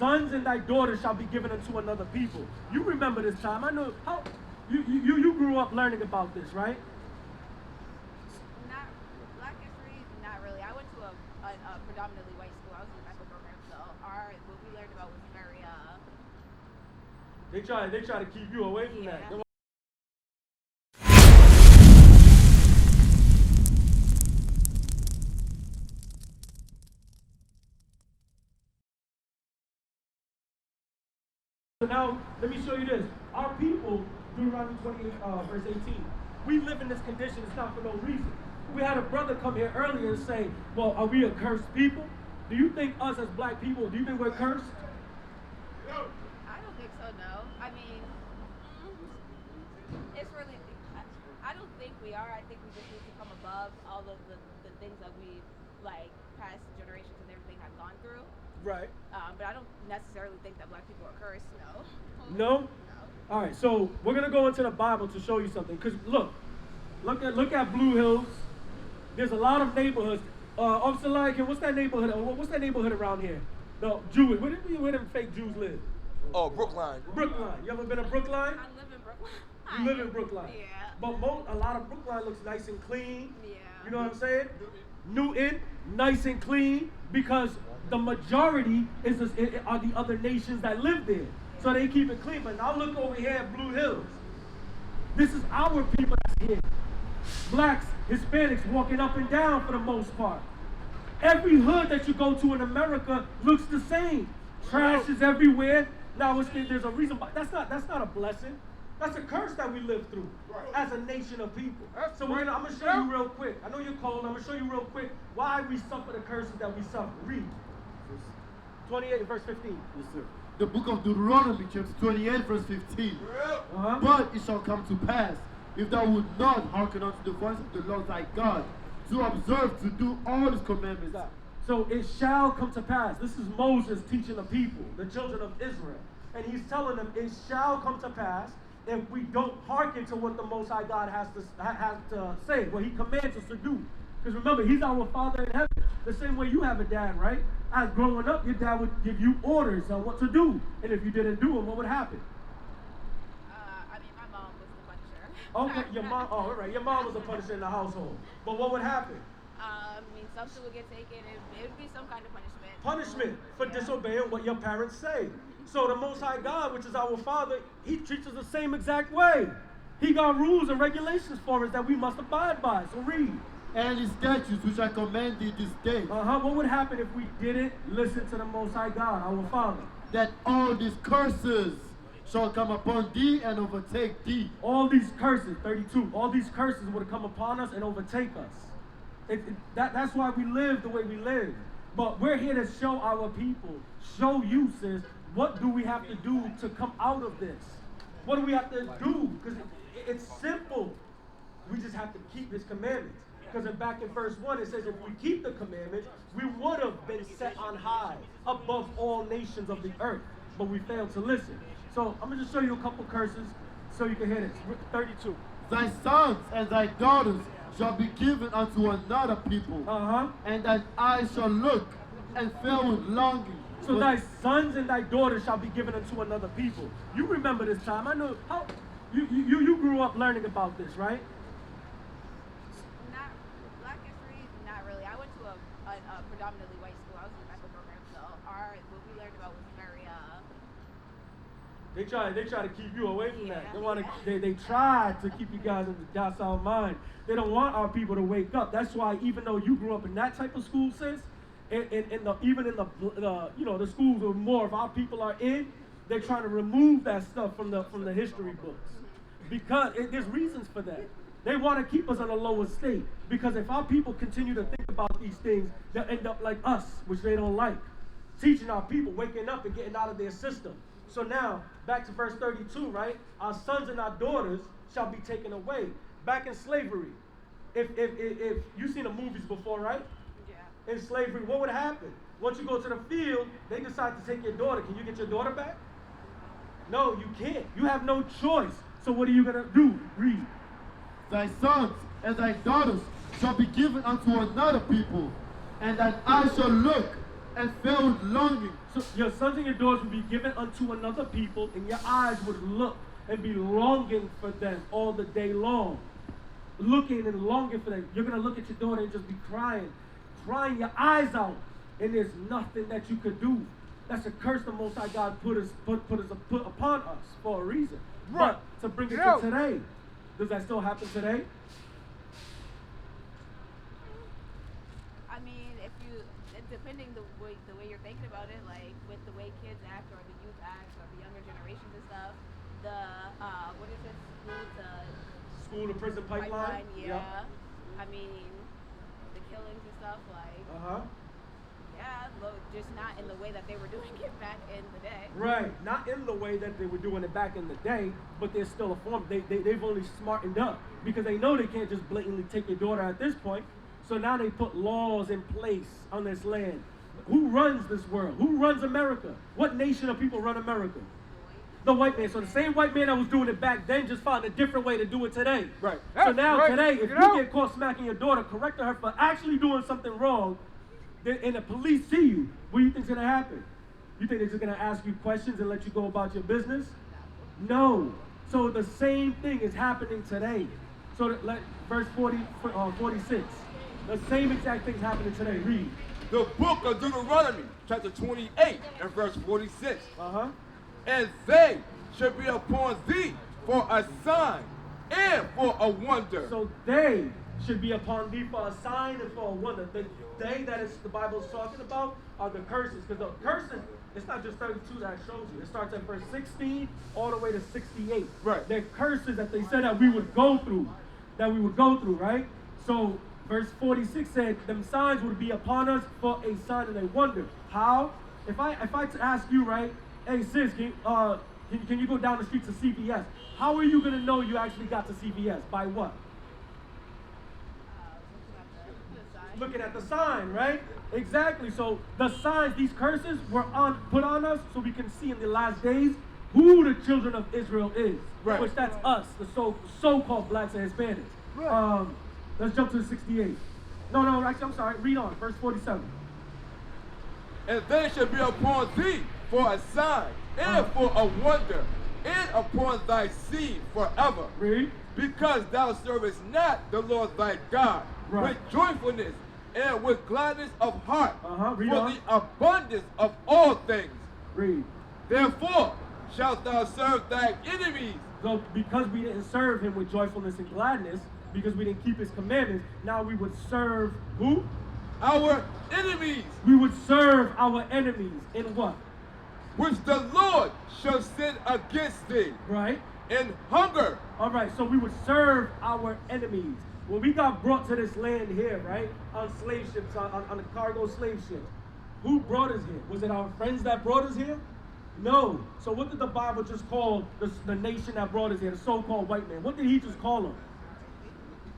sons and thy daughters shall be given unto another people. You remember this time. I know how you grew up learning about this, right? Not Black history, not really. I went to a predominantly white school. I was in the medical program, so what we learned about was very They try to keep you away from that. So now, let me show you this. Our people, Deuteronomy 28, verse 18, we live in this condition. It's not for no reason. We had a brother come here earlier and say, well, are we a cursed people? Do you think us as black people, do you think we're cursed? I don't think so, no. I mean, it's really, I don't think we are. I think we just need to come above all of the things that we, like, past generations and everything have gone through. Right. But I don't necessarily think that black people are cursed, no. No? No. All right, so we're going to go into the Bible to show you something. Because look at Blue Hills. There's a lot of neighborhoods. Officer Lycan, what's that neighborhood around here? No, Jewish. Where them fake Jews live? Oh, Brookline. Brookline. You ever been to Brookline? I live in Brooklyn. You live in Brookline. Yeah. But a lot of Brookline looks nice and clean. Yeah. You know what I'm saying? Newton, nice and clean, because the majority are the other nations that live there. So they keep it clean. But now look over here at Blue Hills. This is our people that's here. Blacks, Hispanics walking up and down for the most part. Every hood that you go to in America looks the same. Trash is everywhere. Now there's a reason why. That's not a blessing. That's a curse that we live through as a nation of people. So I'm going to show you real quick. I know you're cold. I'm going to show you real quick why we suffer the curses that we suffer. Read. 28 verse 15. Yes, sir. The book of Deuteronomy, chapter 28, verse 15. But it shall come to pass, if thou wilt not hearken unto the voice of the Lord thy God, to observe, to do all his commandments. So it shall come to pass. This is Moses teaching the people, the children of Israel. And he's telling them, it shall come to pass if we don't hearken to what the Most High God has to say, what he commands us to do. Because remember, he's our Father in heaven. The same way you have a dad, right? As growing up, your dad would give you orders on what to do. And if you didn't do them, what would happen? I mean, my mom was the punisher. Okay, your mom, all right. Your mom was the punisher in the household. But what would happen? I mean, something would get taken. It would be some kind of punishment. Punishment for disobeying what your parents say. So the Most High God, which is our Father, he treats us the same exact way. He got rules and regulations for us that we must abide by. So read. And his statutes which I command thee this day. What would happen if we didn't listen to the Most High God, our Father? That all these curses shall come upon thee and overtake thee. All these curses, 32, all these curses would come upon us and overtake us. That's why we live the way we live. But we're here to show our people, show you, sis, what do we have to do to come out of this? What do we have to do? Because it's simple. We just have to keep his commandments. Because back in verse 1, it says if we keep the commandments, we would have been set on high above all nations of the earth. But we failed to listen. So I'm going to just show you a couple curses so you can hear this. 32. Thy sons and thy daughters shall be given unto another people. And thine eyes shall look and fill with longing. So thy sons and thy daughters shall be given unto another people. You remember this time. I know how you grew up learning about this, right? Black history, not really. I went to a predominantly white school. I was in the medical program, so what we learned about was very They try to keep you away from that. Yeah. They try to keep you guys in the docile mind. They don't want our people to wake up. That's why even though you grew up in that type of school, sis, even in the schools where more of our people are in, they're trying to remove that stuff from the history books. Because there's reasons for that. They want to keep us in a lower state. Because if our people continue to think about these things, they'll end up like us, which they don't like. Teaching our people, waking up and getting out of their system. So now, back to verse 32, right? Our sons and our daughters shall be taken away. Back in slavery, if you've seen the movies before, right? Yeah. In slavery, what would happen? Once you go to the field, they decide to take your daughter. Can you get your daughter back? No, you can't. You have no choice. So what are you going to do? Read. Thy sons and thy daughters shall be given unto another people, and thine eyes shall look and filled with longing. So your sons and your daughters will be given unto another people, and your eyes would look and be longing for them all the day long. Looking and longing for them. You're going to look at your daughter and just be crying your eyes out, and there's nothing that you could do. That's a curse the Most High God put upon us for a reason. Right. But to bring it to today, does that still happen today? I mean, depending the way you're thinking about it, like with the way kids act or the youth acts or the younger generations and stuff, what is it, School to prison pipeline? Yeah. I mean, the killings and stuff, like. Yeah, look, just not in the way that they were doing it back in the day. Right, not in the way that they were doing it back in the day, but they're still a form. They've only smartened up because they know they can't just blatantly take your daughter at this point. So now they put laws in place on this land. Who runs this world? Who runs America? What nation of people run America? The white man. So the same white man that was doing it back then just found a different way to do it today. Right. So now right. today, if you get caught smacking your daughter, correcting her for actually doing something wrong, and the police see you, what do you think's gonna happen? You think they're just gonna ask you questions and let you go about your business? No. So the same thing is happening today. So verse 46. The same exact thing's happening today. Read. The book of Deuteronomy, chapter 28, and verse 46. And they shall be upon thee for a sign and for a wonder. So they should be upon thee for a sign and for a wonder. The they that is the Bible is talking about are the curses. Because the curses, it's not just 32 that shows you. It starts at verse 16 all the way to 68. Right. They're curses that they said that we would go through. Right? So verse 46 said, them signs would be upon us for a sign and a wonder. How? If I ask you, right, hey sis, can you go down the street to CVS? How are you going to know you actually got to CVS? By what? Looking at the sign, right? Exactly. So the signs, these curses were put on us so we can see in the last days who the children of Israel is. Right. Which that's us, the so-called blacks and Hispanics. Right. Let's jump to 68. No, actually, I'm sorry. Read on, verse 47. And they shall be upon thee for a sign and for a wonder, and upon thy seed forever. Read. Because thou servest not the Lord thy God Right. with joyfulness and with gladness of heart Read for on. the abundance of all things. Read. Therefore shalt thou serve thy enemies. So because we didn't serve him with joyfulness and gladness, because we didn't keep his commandments, now we would serve who? Our enemies, We would serve our enemies in what? which the Lord shall send against thee, Right? in hunger. All right, so we would serve our enemies. When we got brought to this land here, right, on slave ships, on the cargo slave ships, who brought us here? Was it our friends that brought us here? No. So what did the Bible just call the nation that brought us here, the so-called white man? What did he just call them?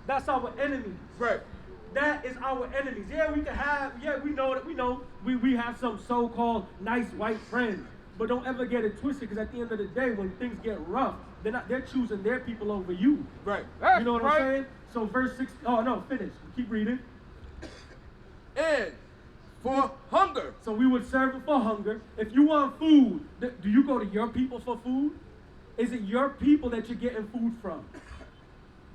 That's our enemies. Right. That is our enemies. Yeah, we have some so-called nice white friends. But don't ever get it twisted, because at the end of the day, when things get rough, they're choosing their people over you. Right. You know what I'm saying? So verse 6, finish. Keep reading. And for hunger. So we would serve it for hunger. If you want food, do you go to your people for food? Is it your people that you're getting food from?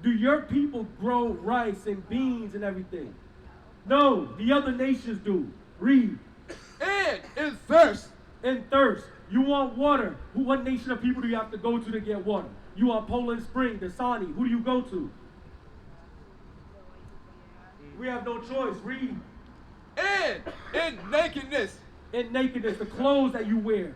Do your people grow rice and beans and everything? No, the other nations do. Read. And in thirst. In thirst. You want water. What nation of people do you have to go to get water? You want Poland Spring, the Sani. Who do you go to? We have no choice. Read. And in nakedness. In nakedness, the clothes that you wear.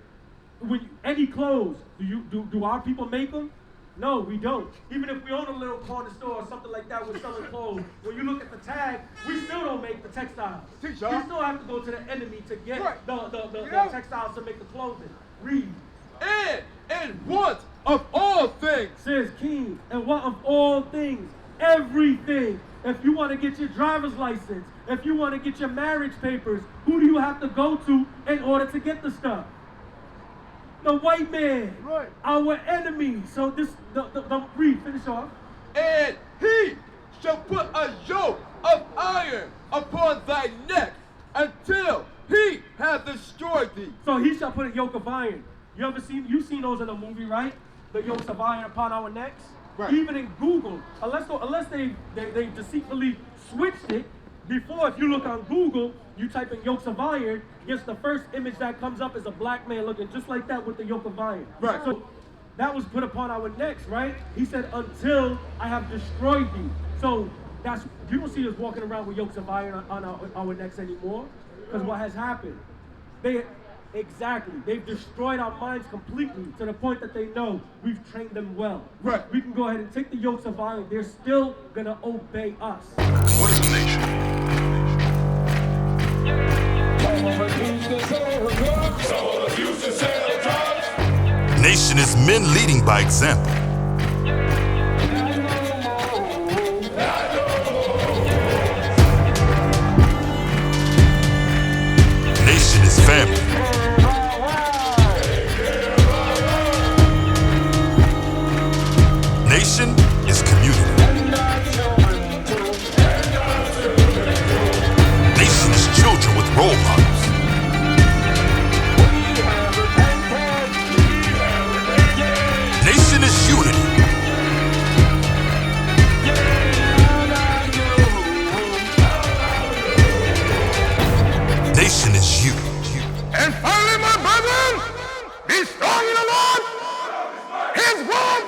Any clothes, do our people make them? No, we don't. Even if we own a little corner store or something like that with selling clothes, when you look at the tag, we still don't make the textiles. We still have to go to the enemy to get the textiles to make the clothing. Read. And want of all things. Says King, and want of all things, everything. If you want to get your driver's license, if you want to get your marriage papers, who do you have to go to in order to get the stuff? The white man, Right. Our enemy. So read, finish off. And he shall put a yoke of iron upon thy neck until he hath destroyed thee. So he shall put a yoke of iron. You've seen those in a movie, right? The yokes of iron upon our necks. Right. Even in Google, unless they deceitfully switched it. Before, if you look on Google, you type in yokes of iron, guess the first image that comes up is a black man looking just like that with the yoke of iron. Right. So that was put upon our necks, right? He said, until I have destroyed thee. So you don't see us walking around with yokes of iron on our necks anymore. Because what has happened? They've destroyed our minds completely to the point that they know we've trained them well. Right. We can go ahead and take the yokes of iron. They're still gonna obey us. What is a nation? Nation is men leading by example. Nation is family. Nation is community. Nation is children with role models. Nation is unity. Nation is you. And finally, my brethren, be strong in the Lord. His word